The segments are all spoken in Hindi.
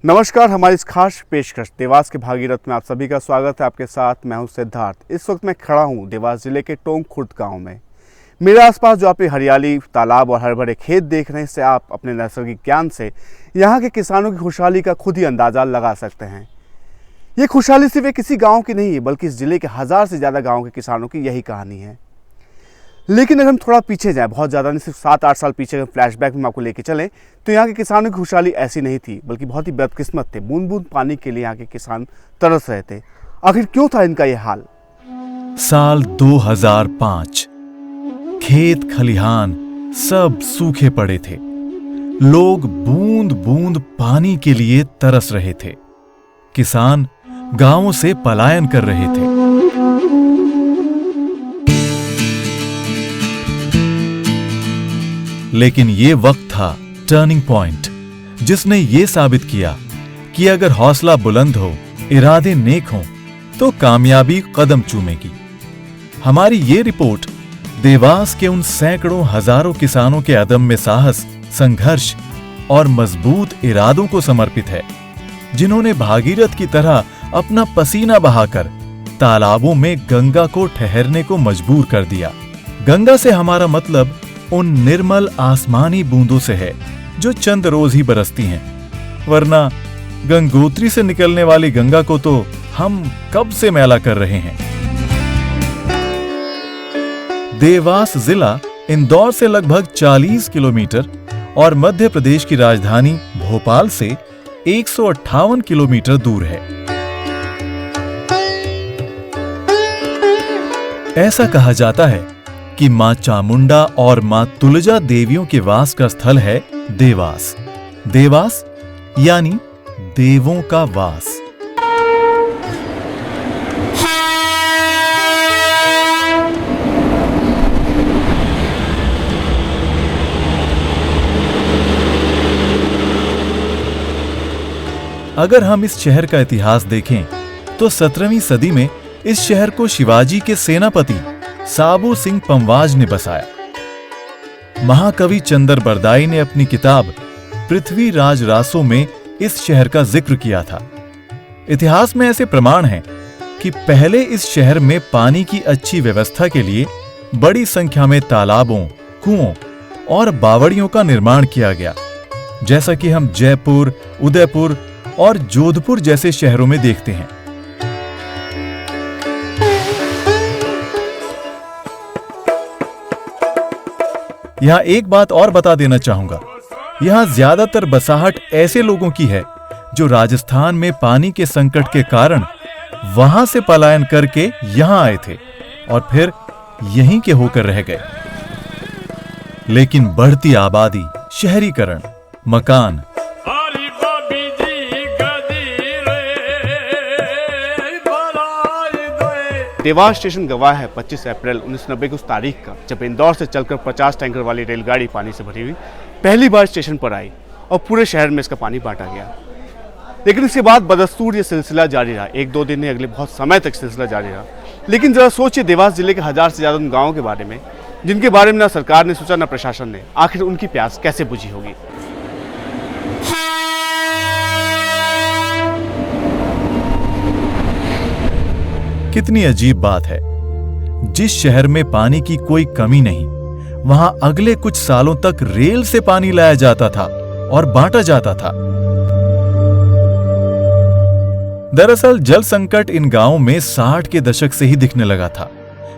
नमस्कार, हमारी इस खास पेशकश देवास के भागीरथ में आप सभी का स्वागत है। आपके साथ मैं हूं सिद्धार्थ। इस वक्त मैं खड़ा हूं देवास जिले के टोंक खुर्द गांव में। मेरे आसपास जो आप हरियाली, तालाब और हरे भरे खेत देख रहे हैं, इससे आप अपने नैसर्गिक ज्ञान से यहाँ के किसानों की खुशहाली का खुद ही अंदाजा लगा सकते हैं। ये खुशहाली सिर्फ किसी गाँव की नहीं है, बल्कि इस जिले के 1000 से ज़्यादा गाँव के किसानों की यही कहानी है। लेकिन अगर हम थोड़ा पीछे जाएं, बहुत ज़्यादा नहीं, सिर्फ 7-8 साल पीछे अगर फ्लैशबैक में आपको लेके चलें, तो यहाँ के किसानों की खुशहाली ऐसी नहीं थी, बल्कि बहुत ही बदकिस्मत थे। बूंद बूंद पानी के लिए यहाँ के किसान तरस रहे थे। आखिर क्यों था इनका ये हाल? साल 2005, खेत खलिहान सब सूखे पड़े थे। लोग बूंद बूंद पानी के लिए तरस रहे थे। किसान गांवों से पलायन कर रहे थे। लेकिन ये वक्त था टर्निंग पॉइंट, जिसने ये साबित किया कि अगर हौसला बुलंद हो, इरादे नेक हों, तो कामयाबी कदम चूमेगी। हमारी ये रिपोर्ट देवास के उन सैकड़ों हजारों किसानों के अदम्य साहस, संघर्ष और मजबूत इरादों को समर्पित है, जिन्होंने भागीरथ की तरह अपना पसीना बहाकर तालाबों में गंगा को ठहरने को मजबूर कर दिया। गंगा से हमारा मतलब उन निर्मल आसमानी बूंदों से है जो चंद रोज ही बरसती हैं, वरना गंगोत्री से निकलने वाली गंगा को तो हम कब से मैला कर रहे हैं। देवास जिला इंदौर से लगभग 40 किलोमीटर और मध्य प्रदेश की राजधानी भोपाल से 158 किलोमीटर दूर है। ऐसा कहा जाता है कि मां चामुंडा और मां तुलजा देवियों के वास का स्थल है देवास। देवास यानी देवों का वास। अगर हम इस शहर का इतिहास देखें, तो 17वीं सदी में इस शहर को शिवाजी के सेनापति साबू सिंह पंवाज ने बसाया। महाकवि चंदर बरदाई ने अपनी किताब पृथ्वी राज रासों में इस शहर का जिक्र किया था। इतिहास में ऐसे प्रमाण हैं कि पहले इस शहर में पानी की अच्छी व्यवस्था के लिए बड़ी संख्या में तालाबों, कुओं और बावड़ियों का निर्माण किया गया, जैसा कि हम जयपुर, उदयपुर और जोधपुर जैसे शहरों में देखते हैं। यहां एक बात और बता देना चाहूंगा, यहां ज्यादातर बसाहट ऐसे लोगों की है जो राजस्थान में पानी के संकट के कारण वहां से पलायन करके यहां आए थे और फिर यहीं के होकर रह गए। लेकिन बढ़ती आबादी, शहरीकरण, मकान, देवास स्टेशन गवाह है 25 अप्रैल 1990 की उस तारीख का, जब इंदौर से चलकर 50 टैंकर वाली रेलगाड़ी पानी से भरी हुई पहली बार स्टेशन पर आई और पूरे शहर में इसका पानी बांटा गया। लेकिन इसके बाद बदस्तूर ये सिलसिला जारी रहा। 1-2 दिन नहीं, अगले बहुत समय तक सिलसिला जारी रहा। लेकिन जरा सोचिए देवास जिले के 1000 से ज़्यादा उन गाँवों के बारे में, जिनके बारे में ना सरकार ने सोचा, ना प्रशासन ने। आखिर उनकी प्यास कैसे बुझी होगी? कितनी अजीब बात है, जिस शहर में पानी की कोई कमी नहीं, वहां अगले कुछ सालों तक रेल से पानी लाया जाता था और बांटा जाता था। दरअसल जल संकट इन गांवों में 60 के दशक से ही दिखने लगा था।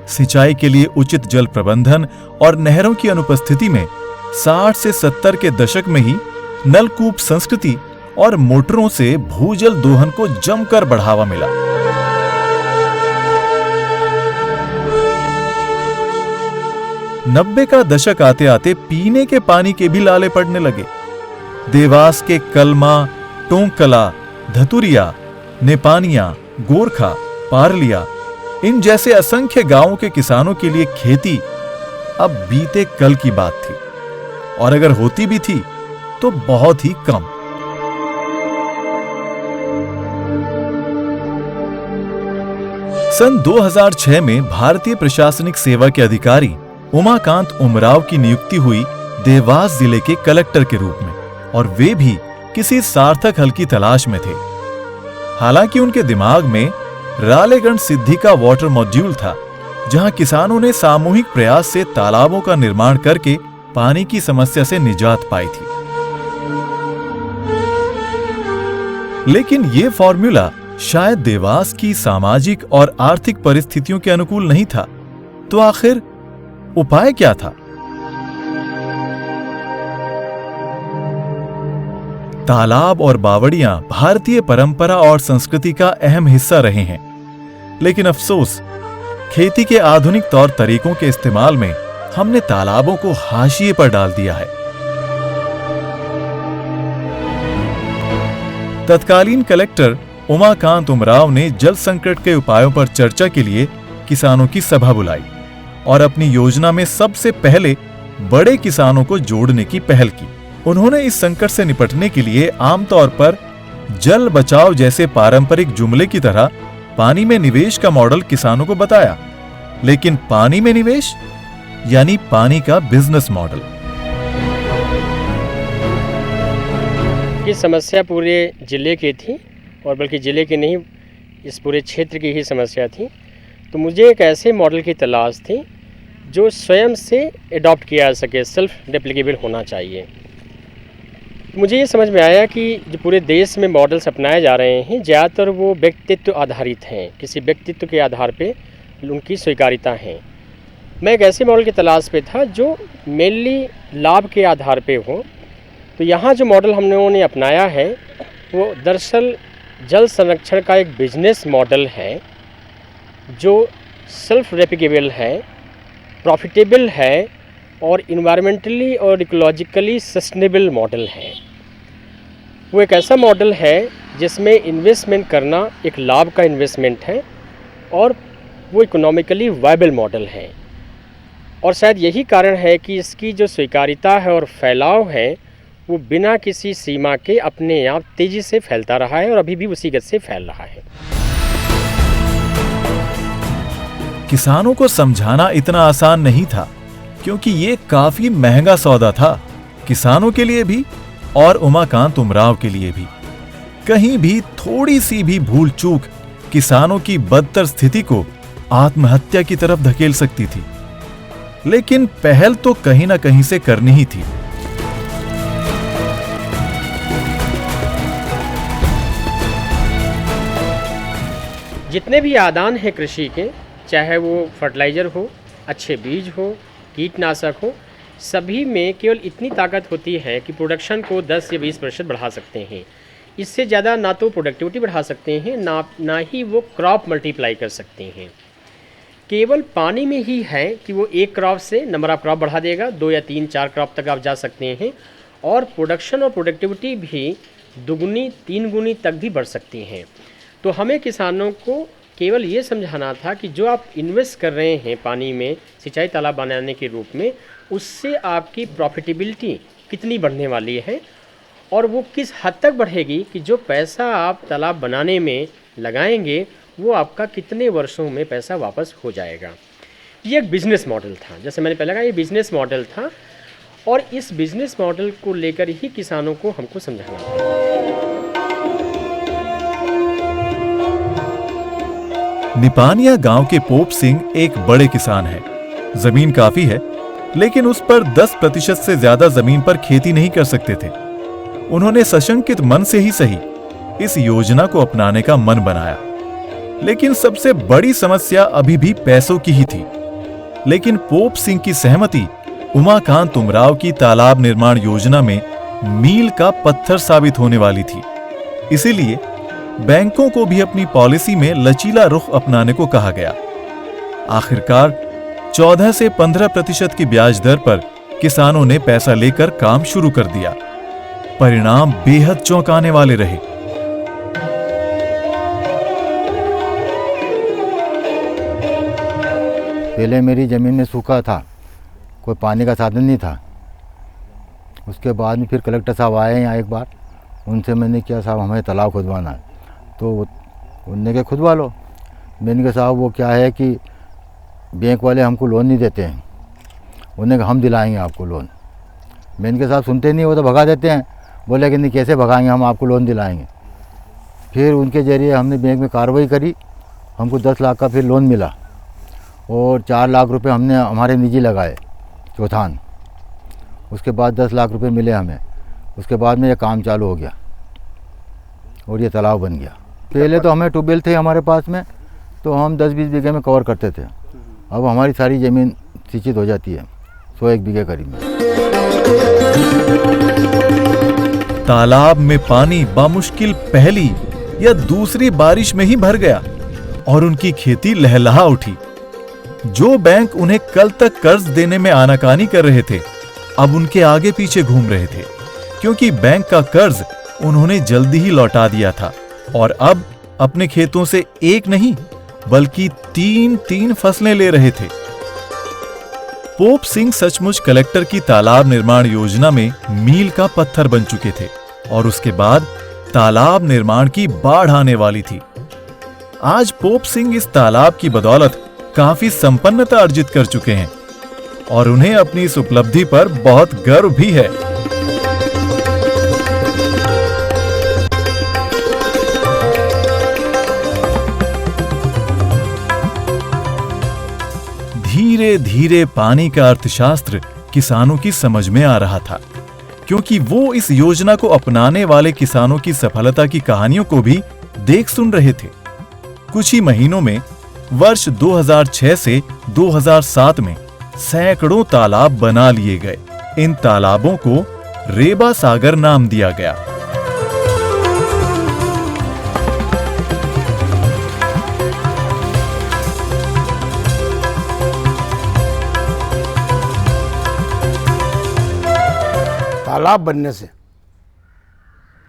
सिंचाई के लिए उचित जल प्रबंधन और नहरों की अनुपस्थिति में 60 से 70 के दशक में ही नलकूप संस्कृति और मोटरों से भूजल दोहन को जमकर बढ़ावा मिला। नब्बे का दशक आते आते पीने के पानी के भी लाले पड़ने लगे। देवास के कलमा, टोंकला, धतुरिया, नेपानिया, गोरखा, पारलिया, इन जैसे असंख्य गांवों के किसानों के लिए खेती अब बीते कल की बात थी, और अगर होती भी थी तो बहुत ही कम। सन 2006 में भारतीय प्रशासनिक सेवा के अधिकारी उमाकांत उमराव की नियुक्ति हुई देवास जिले के कलेक्टर के रूप में, और वे भी किसी सार्थक हल की तलाश में थे। हालांकि उनके दिमाग में रालेगण सिद्धि का वाटर मॉड्यूल था, जहां किसानों ने सामूहिक प्रयास से तालाबों का निर्माण करके पानी की समस्या से निजात पाई थी। लेकिन यह फॉर्मूला शायद देवास की सामाजिक और आर्थिक परिस्थितियों के अनुकूल नहीं था। तो आखिर उपाय क्या था? तालाब और बावड़ियां भारतीय परंपरा और संस्कृति का अहम हिस्सा रहे हैं, लेकिन अफसोस खेती के आधुनिक तौर तरीकों के इस्तेमाल में हमने तालाबों को हाशिए पर डाल दिया है। तत्कालीन कलेक्टर उमाकांत उमराव ने जल संकट के उपायों पर चर्चा के लिए किसानों की सभा बुलाई और अपनी योजना में सबसे पहले बड़े किसानों को जोड़ने की पहल की। उन्होंने इस संकट से निपटने के लिए आमतौर पर जल बचाओ जैसे पारंपरिक जुमले की तरह पानी में निवेश का मॉडल किसानों को बताया, लेकिन पानी में निवेश यानी पानी का बिजनेस मॉडल। ये समस्या पूरे जिले की थी, और बल्कि जिले की नहीं, इस पूरे क्षेत्र की ही समस्या थी। तो मुझे एक ऐसे मॉडल की तलाश थी जो स्वयं से अडॉप्ट किया जा सके, सेल्फ रेप्लिकेबल होना चाहिए। मुझे ये समझ में आया कि जो पूरे देश में मॉडल्स अपनाए जा रहे हैं, ज़्यादातर वो व्यक्तित्व आधारित हैं, किसी व्यक्तित्व के आधार पे उनकी स्वीकार्यता है। मैं एक ऐसे मॉडल की तलाश पे था जो मेनली लाभ के आधार पे हो। तो यहाँ जो मॉडल हम लोगों ने अपनाया है वो दरअसल जल संरक्षण का एक बिजनेस मॉडल है जो सेल्फ रेप्लिकेबल है, प्रॉफिटेबल है और इन्वायरमेंटली और इकोलॉजिकली सस्टेनेबल मॉडल है। वो एक ऐसा मॉडल है जिसमें इन्वेस्टमेंट करना एक लाभ का इन्वेस्टमेंट है और वो इकोनॉमिकली वायबल मॉडल है। और शायद यही कारण है कि इसकी जो स्वीकार्यता है और फैलाव है वो बिना किसी सीमा के अपने आप तेज़ी से फैलता रहा है और अभी भी उसी गति से फैल रहा है। किसानों को समझाना इतना आसान नहीं था, क्योंकि ये काफी महंगा सौदा था, किसानों के लिए भी और उमाकांत उमराव के लिए भी। कहीं भी थोड़ी सी भी भूल चूक किसानों की बदतर स्थिति को आत्महत्या की तरफ धकेल सकती थी। लेकिन पहल तो कहीं ना कहीं से करनी ही थी। जितने भी आदान हैं कृषि के, चाहे वो फर्टिलाइज़र हो, अच्छे बीज हो, कीटनाशक हो, सभी में केवल इतनी ताकत होती है कि प्रोडक्शन को 10 या 20% बढ़ा सकते हैं। इससे ज़्यादा ना तो प्रोडक्टिविटी बढ़ा सकते हैं, ना ही वो क्रॉप मल्टीप्लाई कर सकते हैं। केवल पानी में ही है कि वो एक क्रॉप से नंबर ऑफ क्रॉप बढ़ा देगा, 2 या 3, 4 क्रॉप तक आप जा सकते हैं और प्रोडक्शन और प्रोडक्टिविटी भी दुगुनी 3 गुनी तक भी बढ़ सकती हैं। तो हमें किसानों को केवल ये समझाना था कि जो आप इन्वेस्ट कर रहे हैं पानी में सिंचाई तालाब बनाने के रूप में, उससे आपकी प्रॉफिटेबिलिटी कितनी बढ़ने वाली है और वो किस हद तक बढ़ेगी कि जो पैसा आप तालाब बनाने में लगाएंगे वो आपका कितने वर्षों में पैसा वापस हो जाएगा। ये एक बिज़नेस मॉडल था, जैसे मैंने पहले कहा, ये बिज़नेस मॉडल था और इस बिज़नेस मॉडल को लेकर ही किसानों को हमको समझाना था। निपानिया गांव के पोप सिंह एक बड़े किसान हैं। जमीन काफी है, लेकिन उस पर 10% से ज्यादा जमीन पर खेती नहीं कर सकते थे। उन्होंने सशंकित मन से ही सही इस योजना को अपनाने का मन बनाया, लेकिन सबसे बड़ी समस्या अभी भी पैसों की ही थी। लेकिन पोप सिंह की सहमति उमाकांत उमराव की तालाब निर्माण योजना में मील का पत्थर साबित होने वाली थी। इसीलिए बैंकों को भी अपनी पॉलिसी में लचीला रुख अपनाने को कहा गया। आखिरकार 14 से 15% की ब्याज दर पर किसानों ने पैसा लेकर काम शुरू कर दिया। परिणाम बेहद चौंकाने वाले रहे। पहले मेरी ज़मीन में सूखा था, कोई पानी का साधन नहीं था। उसके बाद में फिर कलेक्टर साहब आए यहाँ एक बार, उनसे मैंने किया, साहब हमें तालाब खुदवाना है। तो उनने के खुदवा लो। मैंने कहा साहब वो क्या है कि बैंक वाले हमको लोन नहीं देते हैं, उन्हें कहा हम दिलाएंगे आपको लोन। मैंने कहा साहब सुनते नहीं, वो तो भगा देते हैं। बोले कि नहीं कैसे भगाएंगे, हम आपको लोन दिलाएंगे। फिर उनके ज़रिए हमने बैंक में कार्रवाई करी, हमको 10 लाख का फिर लोन मिला और 4 लाख रुपए हमने हमारे निजी लगाए चौथान। उसके बाद 10 लाख रुपए मिले हमें। उसके बाद में ये काम चालू हो गया और ये तालाब बन गया। पहले तो हमें ट्यूबवेल थे हमारे पास में, तो हम 10-20 बीघे में कवर करते थे। अब हमारी सारी ज़मीन सिंचित हो जाती है 101 बीघे करीब में। तालाब में पानी बामुश्किल पहली या दूसरी बारिश में ही भर गया और उनकी खेती लहलहा उठी। जो बैंक उन्हें कल तक कर्ज देने में आनाकानी कर रहे थे, अब उनके आगे पीछे घूम रहे थे, क्योंकि बैंक का कर्ज उन्होंने जल्दी ही लौटा दिया था और अब अपने खेतों से एक नहीं बल्कि 3 फसलें ले रहे थे। पोप सिंह सचमुच कलेक्टर की तालाब निर्माण योजना में मील का पत्थर बन चुके थे और उसके बाद तालाब निर्माण की बाढ़ आने वाली थी। आज पोप सिंह इस तालाब की बदौलत काफी संपन्नता अर्जित कर चुके हैं और उन्हें अपनी इस उपलब्धि पर बहुत गर्व भी है। धीरे धीरे पानी का अर्थशास्त्र किसानों की समझ में आ रहा था, क्योंकि वो इस योजना को अपनाने वाले किसानों की सफलता की कहानियों को भी देख सुन रहे थे। कुछ ही महीनों में वर्ष 2006 से 2007 में सैकड़ों तालाब बना लिए गए। इन तालाबों को रेबा सागर नाम दिया गया। तालाब बनने से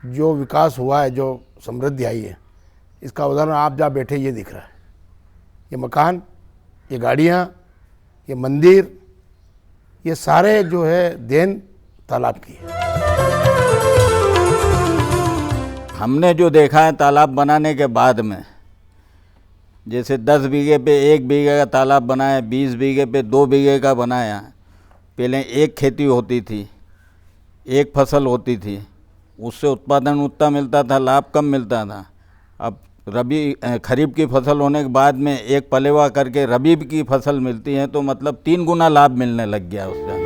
जो विकास हुआ है, जो समृद्धि आई है, इसका उदाहरण आप जहाँ बैठे ये दिख रहा है। ये मकान, ये गाड़ियाँ, ये मंदिर, ये सारे जो है देन तालाब की है। हमने जो देखा है तालाब बनाने के बाद में, जैसे 10 बीघे पे 1 बीघे का तालाब बनाया, 20 बीघे पे 2 बीघे का बनाया। पहले एक खेती होती थी, एक फसल होती थी, उससे उत्पादन उतना मिलता था, लाभ कम मिलता था। अब खरीफ की फसल होने के बाद में एक पलेवा करके रबी की फसल मिलती है, तो मतलब 3 गुना लाभ मिलने लग गया उससे।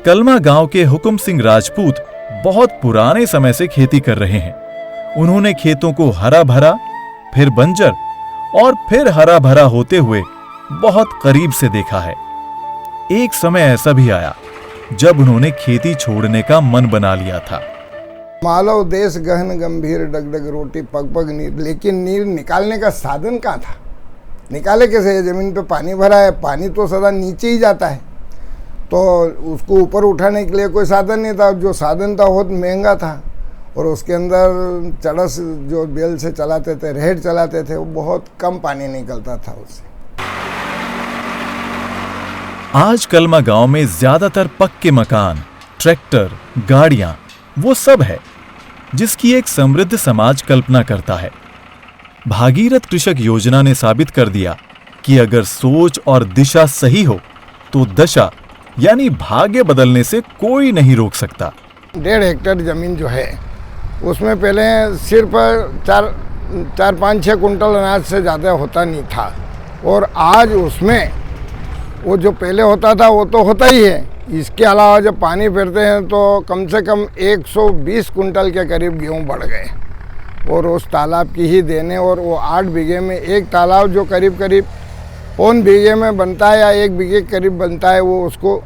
कलमा गांव के हुकुम सिंह राजपूत बहुत पुराने समय से खेती कर रहे हैं। उन्होंने खेतों को हरा भरा, फिर बंजर और फिर हरा भरा होते हुए बहुत करीब से देखा है। एक समय ऐसा भी आया जब उन्होंने खेती छोड़ने का मन बना लिया था। मालव देश गहन गंभीर डगडग रोटी पग पग नीर, लेकिन नीर निकालने का साधन कहाँ था? निकाले कैसे? जमीन पे पानी भरा है, पानी तो सदा नीचे ही जाता है, तो उसको ऊपर उठाने के लिए कोई साधन नहीं था। जो साधन था बहुत महंगा था और उसके अंदर चड़स जो बेल से चलाते थे, रेहड़ चलाते थे, वो बहुत कम पानी निकलता था उससे। आज कलमा गांव में ज्यादातर पक्के मकान, ट्रैक्टर, गाड़ियां, वो सब है जिसकी एक समृद्ध समाज कल्पना करता है। भागीरथ कृषक योजना ने साबित कर दिया कि अगर सोच और दिशा सही हो तो दशा यानी भाग्य बदलने से कोई नहीं रोक सकता। 1.5 हेक्टेयर जमीन जो है उसमें पहले सिर्फ 4-5-6 कुंटल अनाज से ज़्यादा होता नहीं था, और आज उसमें वो जो पहले होता था वो तो होता ही है। इसके अलावा जब पानी फेरते हैं तो कम से कम 120 कुंटल के करीब गेहूँ बढ़ गए, और उस तालाब की ही देने। और वो 8 बीघे में एक तालाब जो करीब करीब 1 बीघे में बनता है या 1 बीघे के करीब बनता है, वो उसको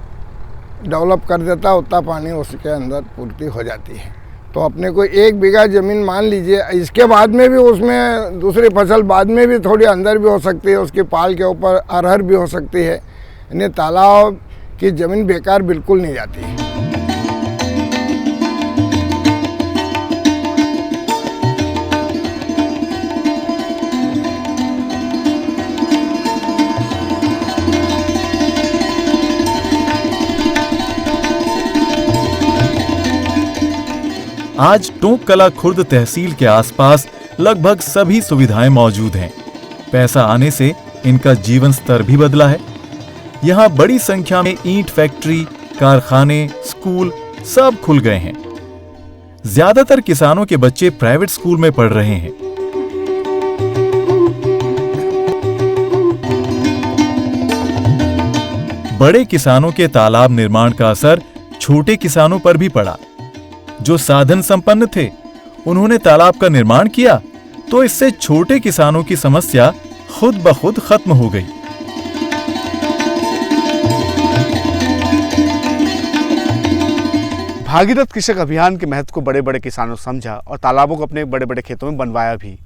डेवलप कर देता, उतना पानी उसके अंदर पूर्ति हो जाती है। तो अपने को 1 बीघा ज़मीन मान लीजिए, इसके बाद में भी उसमें दूसरी फसल बाद में भी थोड़ी अंदर भी हो सकती है, उसकी पाल के ऊपर अरहर भी हो सकती है। यानी तालाब की ज़मीन बेकार बिल्कुल नहीं जाती है। आज टोंक कला खुर्द तहसील के आसपास लगभग सभी सुविधाएं मौजूद हैं। पैसा आने से इनका जीवन स्तर भी बदला है। यहाँ बड़ी संख्या में ईंट फैक्ट्री, कारखाने, स्कूल सब खुल गए हैं। ज्यादातर किसानों के बच्चे प्राइवेट स्कूल में पढ़ रहे हैं। बड़े किसानों के तालाब निर्माण का असर छोटे किसानों पर भी पड़ा। जो साधन संपन्न थे, उन्होंने तालाब का निर्माण किया, तो इससे छोटे किसानों की समस्या खुद ब खुद खत्म हो गई। भागीरथ कृषक अभियान के महत्व को बड़े बड़े किसानों ने समझा और तालाबों को अपने बड़े बड़े खेतों में बनवाया भी।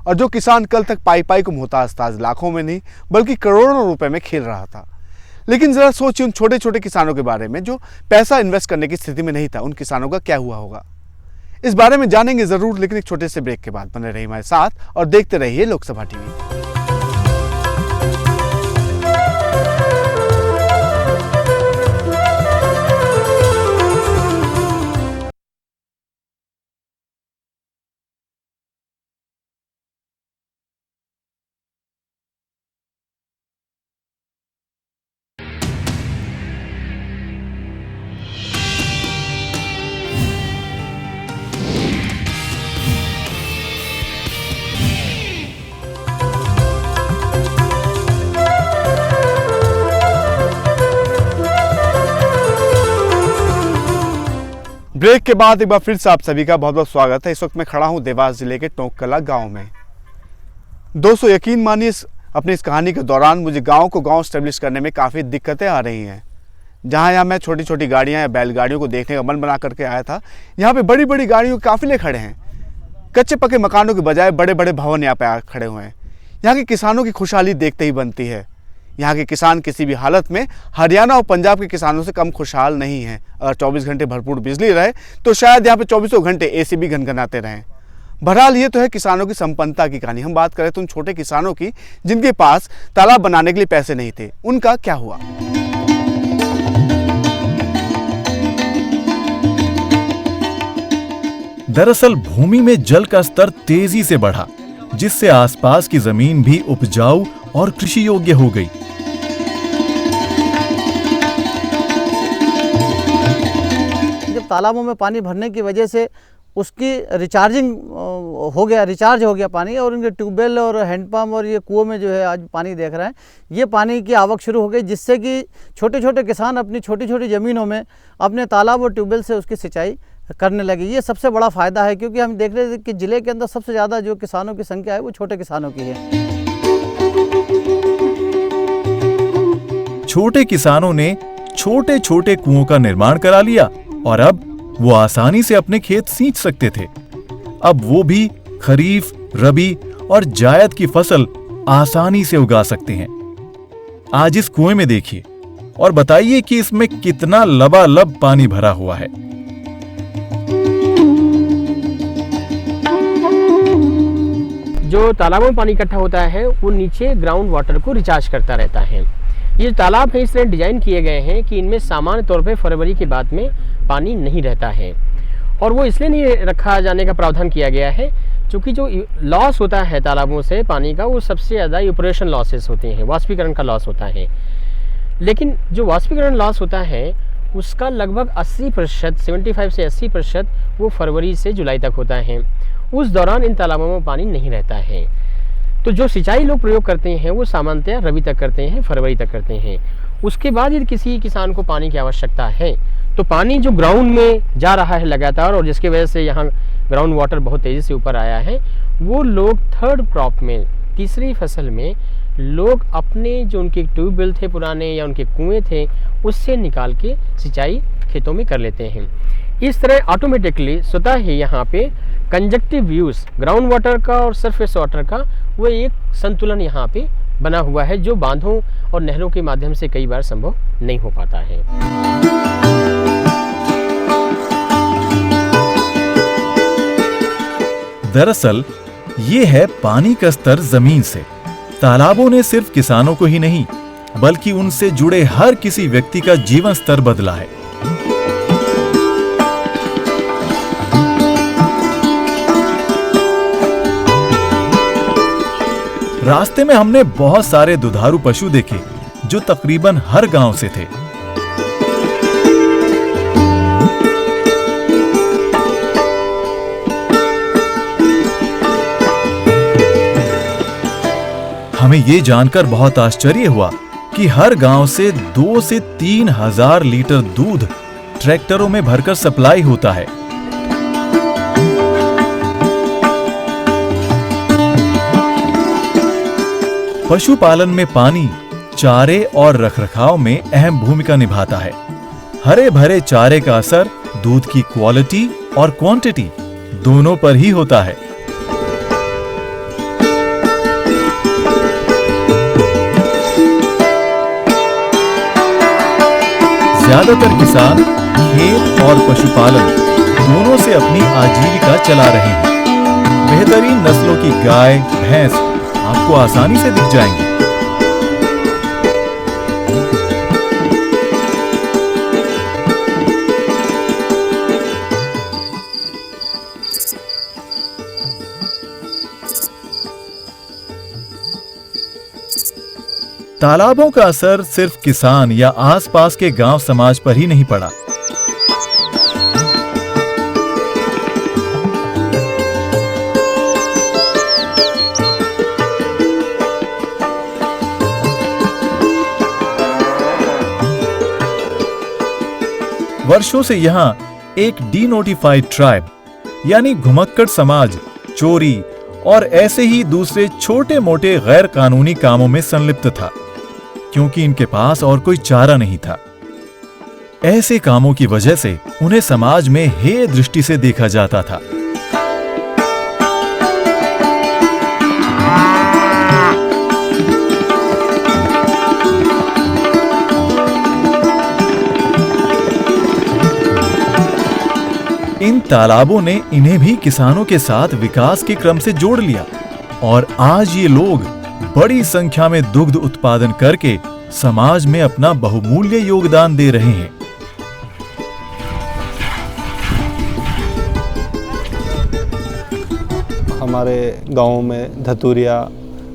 और जो किसान कल तक पाई पाई को मोहताज था, आज लाखों में नहीं बल्कि करोड़ों रुपए में खेल रहा था। लेकिन जरा सोचिए उन छोटे छोटे किसानों के बारे में जो पैसा इन्वेस्ट करने की स्थिति में नहीं था। उन किसानों का क्या हुआ होगा, इस बारे में जानेंगे जरूर, लेकिन एक छोटे से ब्रेक के बाद। बने रहिए हमारे साथ और देखते रहिए लोकसभा टीवी। ब्रेक के बाद एक बार फिर से आप सभी का बहुत बहुत स्वागत है। इस वक्त मैं खड़ा हूं देवास जिले के टोंककला गांव में। दोस्तों यकीन मानिए अपनी इस कहानी के दौरान मुझे गांव को गांव स्टेब्लिश करने में काफ़ी दिक्कतें आ रही हैं। जहां यहाँ मैं छोटी छोटी गाड़ियां या बैलगाड़ियों को देखने का मन बना करके आया था, यहाँ पे बड़ी बड़ी गाड़ियों के काफिले खड़े हैं। कच्चे पक्के मकानों के बजाय बड़े बड़े भवन यहाँ पे खड़े हुए हैं। यहाँ के किसानों की खुशहाली देखते ही बनती है। यहाँ के किसान किसी भी हालत में हरियाणा और पंजाब के किसानों से कम खुशहाल नहीं हैं। अगर 24 घंटे भरपूर बिजली रहे तो शायद यहाँ पे 24 घंटे एसी भी घनघनाते रहें। बहरहाल ये तो है किसानों की संपन्नता की कहानी। हम बात करें तो उन छोटे किसानों की जिनके पास तालाब बनाने के लिए पैसे नहीं थे, उनका क्या हुआ। दरअसल भूमि में जल का स्तर तेजी से बढ़ा, जिससे आसपास की जमीन भी उपजाऊ और कृषि योग्य हो गई। जब तालाबों में पानी भरने की वजह से उसकी रिचार्ज हो गया पानी, और इनके ट्यूबवेल और हैंडपम्प और ये कुओं में जो है आज पानी देख रहे हैं, ये पानी की आवक शुरू हो गई, जिससे कि छोटे छोटे किसान अपनी छोटी छोटी ज़मीनों में अपने तालाब और ट्यूबवेल से उसकी सिंचाई करने लगे। ये सबसे बड़ा फ़ायदा है, क्योंकि हम देख रहे थे कि ज़िले के अंदर सबसे ज़्यादा जो किसानों की संख्या है वो छोटे किसानों की है। छोटे किसानों ने छोटे छोटे कुओं का निर्माण करा लिया और अब वो आसानी से अपने खेत सींच सकते थे। अब वो भी खरीफ, रबी और जायद की फसल आसानी से उगा सकते हैं। आज इस कुएं में देखिए और बताइए कि इसमें कितना लबालब पानी भरा हुआ है। जो तालाबों में पानी इकट्ठा होता है वो नीचे ग्राउंड वाटर को रिचार्ज करता रहता है। ये तालाब है इस तरह डिजाइन किए गए हैं कि इनमें सामान्य तौर पे फरवरी के बाद में पानी नहीं रहता है, और वो इसलिए नहीं रखा जाने का प्रावधान किया गया है क्योंकि जो लॉस होता है तालाबों से पानी का, वो सबसे ज़्यादा इवपोरेशन लॉसेस होते हैं, वाष्पीकरण का लॉस होता है। लेकिन जो वाष्पीकरण लॉस होता है उसका लगभग 80%, 75 से 80% वो फरवरी से जुलाई तक होता है। उस दौरान इन तालाबों में पानी नहीं रहता है। तो जो सिंचाई लोग प्रयोग करते हैं वो सामान्यतः रबी तक करते हैं, फरवरी तक करते हैं। उसके बाद यदि किसी किसान को पानी की आवश्यकता है तो पानी जो ग्राउंड में जा रहा है लगातार, और जिसकी वजह से यहाँ ग्राउंड वाटर बहुत तेज़ी से ऊपर आया है, वो लोग थर्ड क्रॉप में, तीसरी फसल में लोग अपने जो उनके ट्यूबवेल थे पुराने या उनके कुएँ थे उससे निकाल के सिंचाई खेतों में कर लेते हैं। इस तरह ऑटोमेटिकली स्वतः ही यहाँ पे कंजक्टिव यूज़ ग्राउंड वाटर का और सरफेस वाटर का वो एक संतुलन यहाँ पे बना हुआ है, जो बांधों और नहरों के माध्यम से कई बार संभव नहीं हो पाता है। दरअसल ये है पानी का स्तर जमीन से। तालाबों ने सिर्फ किसानों को ही नहीं बल्कि उनसे जुड़े हर किसी व्यक्ति का जीवन स्तर बदला है। रास्ते में हमने बहुत सारे दुधारू पशु देखे जो तकरीबन हर गांव से थे। हमें ये जानकर बहुत आश्चर्य हुआ कि हर गांव से 2 से 3 हजार लीटर दूध ट्रैक्टरों में भरकर सप्लाई होता है। पशुपालन में पानी चारे और रखरखाव में अहम भूमिका निभाता है। हरे भरे चारे का असर दूध की क्वालिटी और क्वांटिटी दोनों पर ही होता है। ज्यादातर किसान खेत और पशुपालन दोनों से अपनी आजीविका चला रहे हैं। बेहतरीन नस्लों की गाय, भैंस आपको आसानी से दिख जाएंगी। तालाबों का असर सिर्फ किसान या आसपास के गांव समाज पर ही नहीं पड़ा। वर्षों से यहां एक डीनोटिफाइड ट्राइब यानी घुमक्कड़ समाज चोरी और ऐसे ही दूसरे छोटे मोटे गैर कानूनी कामों में संलिप्त था, क्योंकि इनके पास और कोई चारा नहीं था। ऐसे कामों की वजह से उन्हें समाज में हेय दृष्टि से देखा जाता था। इन तालाबों ने इन्हें भी किसानों के साथ विकास के क्रम से जोड़ लिया और आज ये लोग बड़ी संख्या में दुग्ध उत्पादन करके समाज में अपना बहुमूल्य योगदान दे रहे हैं। हमारे गांव में धतुरिया,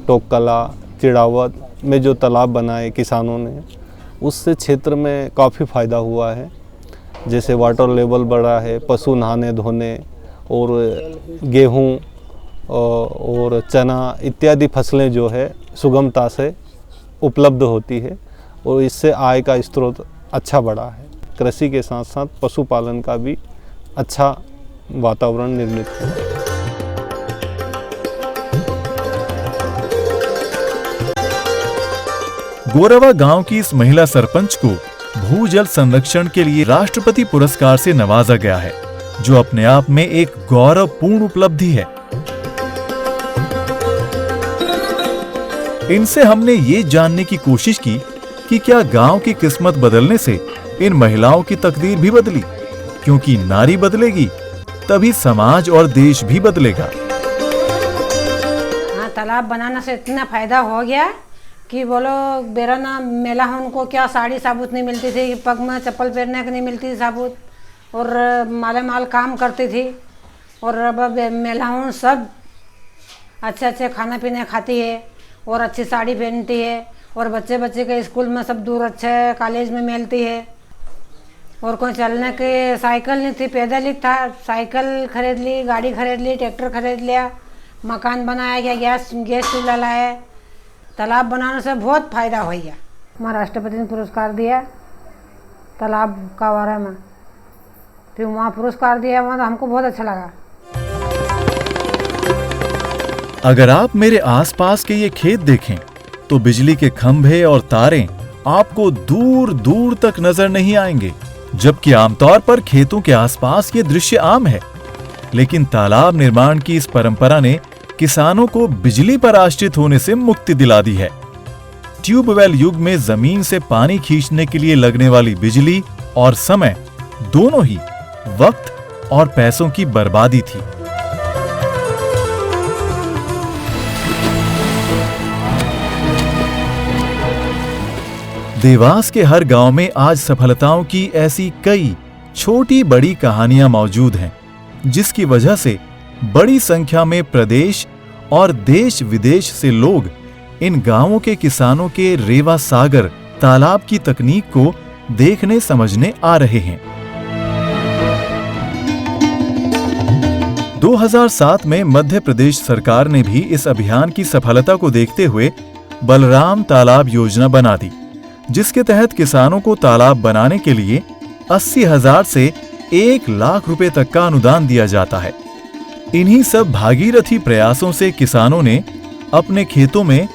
टोकला, चिड़ावत में जो तालाब बनाए किसानों ने, उससे क्षेत्र में काफ़ी फ़ायदा हुआ है। जैसे वाटर लेवल बढ़ा है, पशु नहाने धोने और गेहूं और चना इत्यादि फसलें जो है सुगमता से उपलब्ध होती है और इससे आय का स्रोत अच्छा बढ़ा है। कृषि के साथ साथ पशुपालन का भी अच्छा वातावरण निर्मित है। गोरवा गांव की इस महिला सरपंच को भूजल संरक्षण के लिए राष्ट्रपति पुरस्कार से नवाजा गया है, जो अपने आप में एक गौरवपूर्ण उपलब्धि है। इनसे हमने ये जानने की कोशिश की कि क्या गांव की किस्मत बदलने से इन महिलाओं की तकदीर भी बदली, क्योंकि नारी बदलेगी तभी समाज और देश भी बदलेगा। हाँ, तालाब बनाने से इतना फायदा हो गया कि बोलो बेरा ना मेला उनको क्या साड़ी साबुत नहीं मिलती थी, पग में चप्पल पहनने की नहीं मिलती थी साबुत, और माले माल काम करती थी। और अब महिलाओं सब अच्छे अच्छे खाना पीने खाती है और अच्छी साड़ी पहनती है और बच्चे बच्चे के स्कूल में सब दूर अच्छे कॉलेज में मिलती है। और कोई चलने के साइकिल नहीं थी, पैदल ही था, साइकिल खरीद ली, गाड़ी खरीद ली, ट्रैक्टर खरीद लिया, मकान बनाया गया, गैस चूल्हा लाया। तालाब बनाने से बहुत फ़ायदा हो गया। हमारा राष्ट्रपति ने पुरस्कार दिया तालाब का बारे में, फिर वहाँ पुरस्कार दिया, वहाँ तो हमको बहुत अच्छा लगा। अगर आप मेरे आसपास के ये खेत देखें तो बिजली के खंभे और तारें आपको दूर दूर तक नजर नहीं आएंगे, जबकि आमतौर पर खेतों के आसपास ये दृश्य आम है। लेकिन तालाब निर्माण की इस परंपरा ने किसानों को बिजली पर आश्रित होने से मुक्ति दिला दी है। ट्यूबवेल युग में जमीन से पानी खींचने के लिए लगने वाली बिजली और समय दोनों ही वक्त और पैसों की बर्बादी थी। देवास के हर गांव में आज सफलताओं की ऐसी कई छोटी बड़ी कहानियां मौजूद हैं, जिसकी वजह से बड़ी संख्या में प्रदेश और देश विदेश से लोग इन गांवों के किसानों के रेवा सागर तालाब की तकनीक को देखने समझने आ रहे हैं। 2007 में मध्य प्रदेश सरकार ने भी इस अभियान की सफलता को देखते हुए बलराम तालाब योजना बना दी, जिसके तहत किसानों को तालाब बनाने के लिए 80,000 से 1 लाख रुपए तक का अनुदान दिया जाता है। इन्हीं सब भागीरथी प्रयासों से किसानों ने अपने खेतों में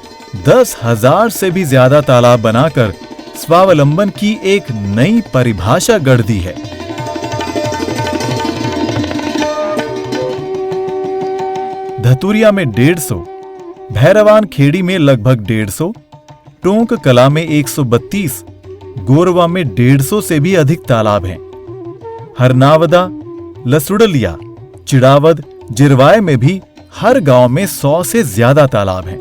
10,000 से भी ज्यादा तालाब बनाकर स्वावलंबन की एक नई परिभाषा गढ़ दी है। धतुरिया में 150, भैरवान खेड़ी में लगभग 150, टोंक कला में 132, गोरवा में 150 से भी अधिक तालाब हैं। हरनावदा, लसुड़लिया, चिड़ावद, जिरवाय में भी हर गांव में 100 से ज्यादा तालाब हैं।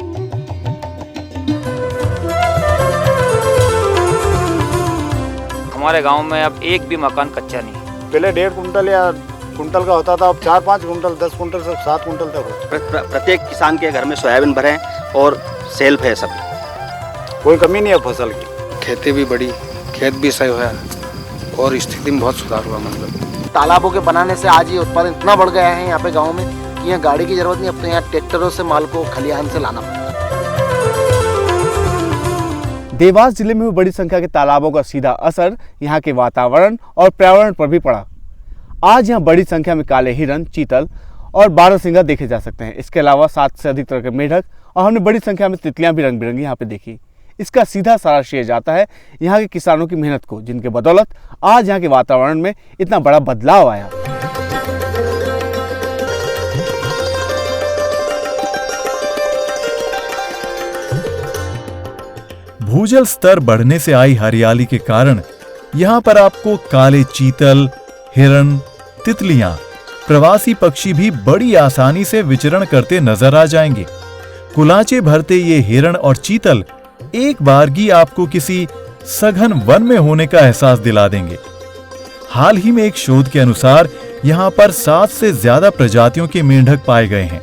हमारे गांव में अब एक भी मकान कच्चा नहीं है। पहले 1.5 कुंटल या कुंटल का होता था, अब 4-5 कुंटल, 10 कुंटल से 7 कुंटल तक होता है। प्रत्येक किसान के घर में सोयाबीन भरे और सेल्फ है, सब कोई कमी नहीं है फसल की। खेती भी बढ़ी, खेत भी सही हुआ और स्थिति में बहुत सुधार हुआ। मतलब तालाबों के बनाने से आज ये उत्पादन इतना बढ़ गया है यहाँ पे गाँव में कि यहाँ गाड़ी की जरूरत नहीं, अब तो यहाँ ट्रैक्टरों से माल को खलिहान से लाना पड़ता है। देवास जिले में भी बड़ी संख्या के तालाबों का सीधा असर यहाँ के वातावरण और पर्यावरण पर भी पड़ा। आज यहाँ बड़ी संख्या में काले हिरन, चीतल और बारहसिंगा देखे जा सकते हैं। इसके अलावा 7 से अधिक तरह के मेढक और हमने बड़ी संख्या में तितलियां भी रंग बिरंगी यहाँ पे देखी। इसका सीधा सारा श्रेय जाता है यहाँ के किसानों की मेहनत को, जिनके बदौलत आज यहाँ के वातावरण में इतना बड़ा बदलाव आया। भूजल स्तर बढ़ने से आई हरियाली के कारण यहाँ पर आपको काले चीतल, हिरन, तितलियां, प्रवासी पक्षी भी बड़ी आसानी से विचरण करते नजर आ जाएंगे। कुलाचे भरते ये हिरन और चीतल एक बारगी आपको किसी सघन वन में होने का एहसास दिला देंगे। हाल ही में एक शोध के अनुसार यहाँ पर 7 से ज्यादा प्रजातियों के मेंढक पाए गए हैं।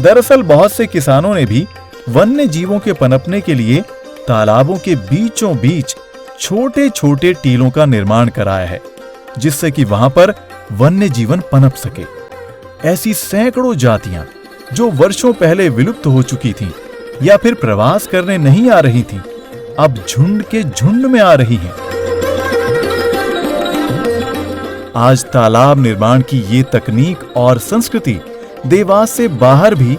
दरअसल बहुत से किसानों ने भी वन्य जीवों के पनपने के लिए तालाबों के बीचों बीच छोटे छोटे टीलों का निर्माण कराया है, जिससे कि वहां पर वन्य जीवन पनप सके। ऐसी सैकड़ों जातियां जो वर्षों पहले विलुप्त हो चुकी थीं या फिर प्रवास करने नहीं आ रही थीं, अब झुंड के झुंड में आ रही हैं। आज तालाब निर्माण की ये तकनीक और संस्कृति देवास से बाहर भी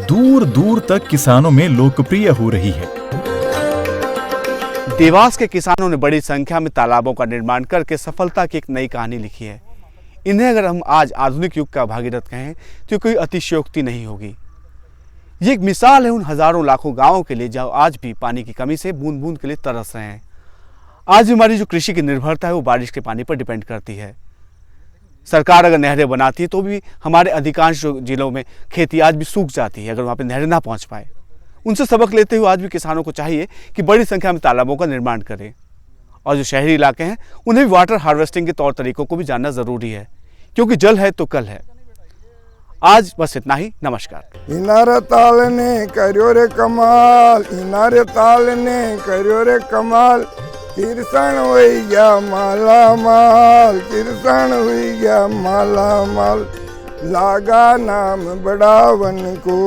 दूर दूर तक किसानों में लोकप्रिय हो रही है। देवास के किसानों ने बड़ी संख्या में तालाबों का निर्माण करके सफलता की एक नई कहानी लिखी है। इन्हें अगर हम आज आधुनिक युग का भागीरथ कहें तो कोई अतिशयोक्ति नहीं होगी। ये एक मिसाल है उन हजारों लाखों गांवों के लिए जो आज भी पानी की कमी से बूंद बूंद के लिए तरस रहे हैं। आज भी हमारी जो कृषि की निर्भरता है वो बारिश के पानी पर डिपेंड करती है। सरकार अगर नहरें बनाती है तो भी हमारे अधिकांश जिलों में खेती आज भी सूख जाती है अगर वहाँ पर नहरें ना पहुँच पाए। उनसे सबक लेते हुए आज भी किसानों को चाहिए कि बड़ी संख्या में तालाबों का निर्माण करें, और जो शहरी इलाके हैं उन्हें भी वाटर हार्वेस्टिंग के तौर तरीकों को भी जानना जरूरी है, क्योंकि जल है तो कल है। आज बस इतना ही। नमस्कार। इनारे ताल ने करियो रे कमाल, इनारे ताल ने करियो रे कमाल, किरसन हुई गया माला माल, किरसन हुई गया माला माल, लागा नाम बढ़ावन को,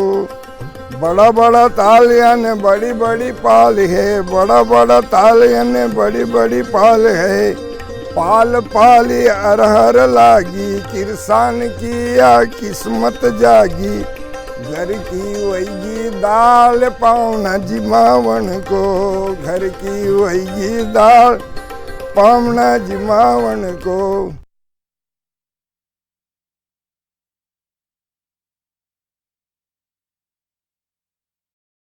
बड़ा बड़ा तालियां ने बड़ी बड़ी पाल है, बड़ा बड़ा तालियां ने बड़ी बड़ी पाल है, पाल पाली अरहर लागी, किरसान की या किस्मत जागी, घर की वही दाल पावना जिमावन को, घर की वही दाल पावना जिमावन को।